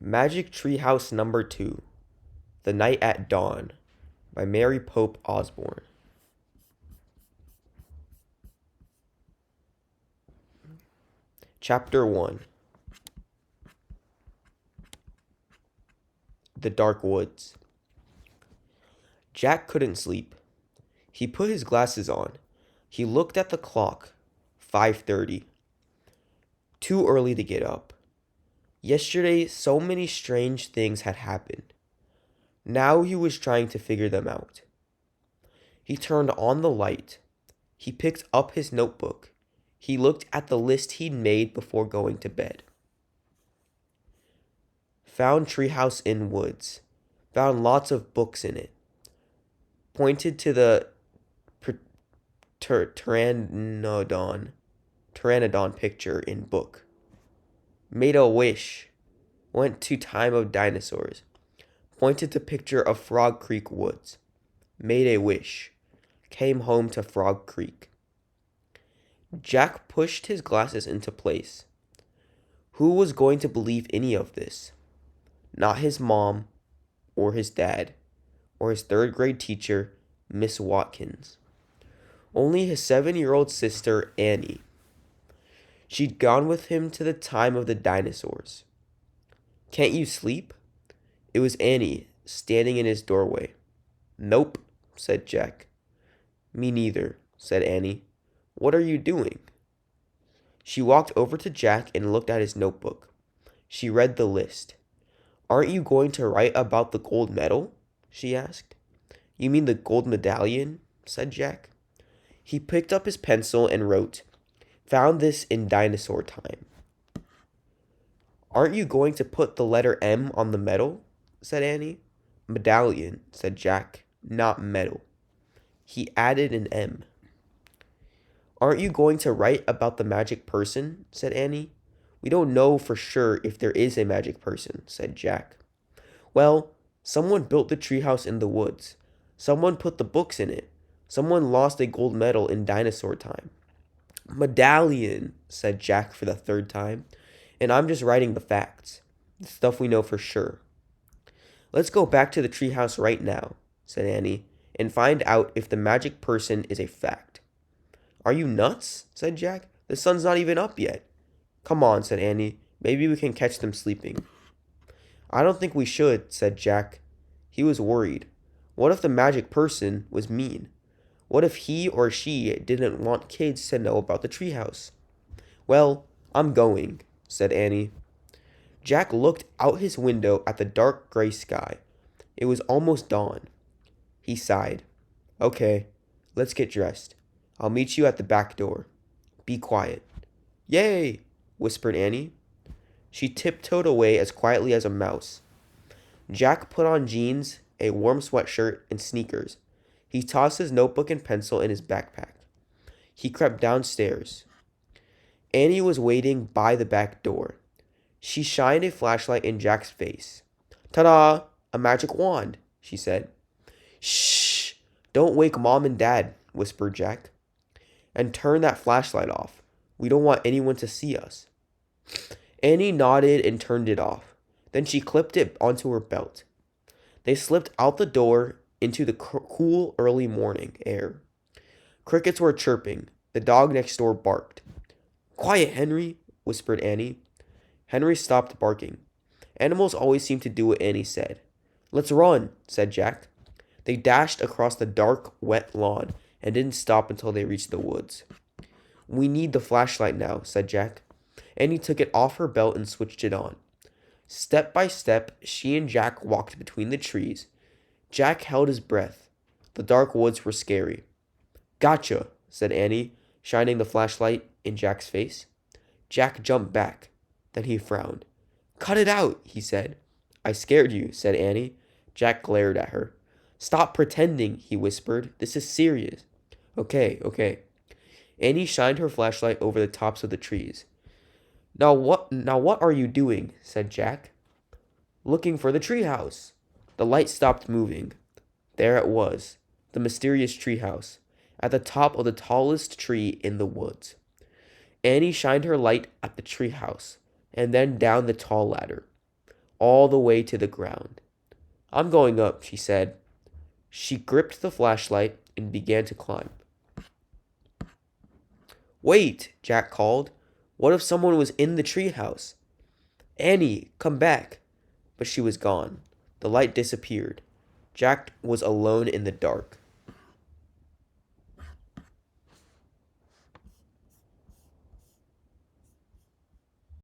Magic Treehouse Number 2, The Night at Dawn by Mary Pope Osborne. Chapter 1, The Dark Woods. Jack couldn't sleep. He put his glasses on. He looked at the clock. 5:30. Too early to get up. Yesterday, so many strange things had happened. Now he was trying to figure them out. He turned on the light. He picked up his notebook. He looked at the list he'd made before going to bed. Found treehouse in woods. Found lots of books in it. Pointed to the pteranodon picture in book. Made a wish. Went to time of dinosaurs. Pointed to picture of Frog Creek woods. Made a wish. Came home to Frog Creek. Jack pushed his glasses into place. Who was going to believe any of this? Not his mom, or his dad, or his third-grade teacher, Miss Watkins. Only his 7-year-old sister, Annie. She'd gone with him to the time of the dinosaurs. Can't you sleep? It was Annie, standing in his doorway. Nope, said Jack. Me neither, said Annie. What are you doing? She walked over to Jack and looked at his notebook. She read the list. Aren't you going to write about the gold medal? She asked. You mean the gold medallion? Said Jack. He picked up his pencil and wrote, Found this in dinosaur time. Aren't you going to put the letter M on the medal? Said Annie. Medallion, said Jack, not medal. He added an M. Aren't you going to write about the magic person? Said Annie. We don't know for sure if there is a magic person, said Jack. Well, someone built the treehouse in the woods. Someone put the books in it. Someone lost a gold medal in dinosaur time. Medallion, said Jack for the third time. And I'm just writing the facts, the stuff we know for sure. Let's go back to the treehouse right now, said Annie, and find out if the magic person is a fact. Are you nuts? Said Jack. The sun's not even up yet. Come on, said Annie. Maybe we can catch them sleeping. I don't think we should, said Jack. He was worried. What if the magic person was mean? What if he or she didn't want kids to know about the treehouse? Well, I'm going, said Annie. Jack looked out his window at the dark gray sky. It was almost dawn. He sighed. Okay, let's get dressed. I'll meet you at the back door. Be quiet. Yay, whispered Annie. She tiptoed away as quietly as a mouse. Jack put on jeans, a warm sweatshirt, and sneakers. He tossed his notebook and pencil in his backpack. He crept downstairs. Annie was waiting by the back door. She shined a flashlight in Jack's face. Ta-da! A magic wand, she said. Shh! Don't wake Mom and Dad, whispered Jack. And turn that flashlight off. We don't want anyone to see us. Annie nodded and turned it off. Then she clipped it onto her belt. They slipped out the door into the cool early morning air. Crickets were chirping. The dog next door barked. Quiet, Henry, whispered Annie. Henry stopped barking. Animals always seemed to do what Annie said. Let's run, said Jack. They dashed across the dark, wet lawn and didn't stop until they reached the woods. We need the flashlight now, said Jack. Annie took it off her belt and switched it on. Step by step, she and Jack walked between the trees. Jack held his breath. The dark woods were scary. Gotcha, said Annie, shining the flashlight in Jack's face. Jack jumped back. Then he frowned. Cut it out, he said. I scared you, said Annie. Jack glared at her. Stop pretending, he whispered. This is serious. Okay. Annie shined her flashlight over the tops of the trees. Now what are you doing? Said Jack. Looking for the treehouse. The light stopped moving. There it was, the mysterious treehouse, at the top of the tallest tree in the woods. Annie shined her light at the treehouse, and then down the tall ladder. all the way to the ground. "I'm going up," she said. She gripped the flashlight and began to climb. "Wait," Jack called. "What if someone was in the treehouse? Annie, come back." But she was gone. The light disappeared. Jack was alone in the dark.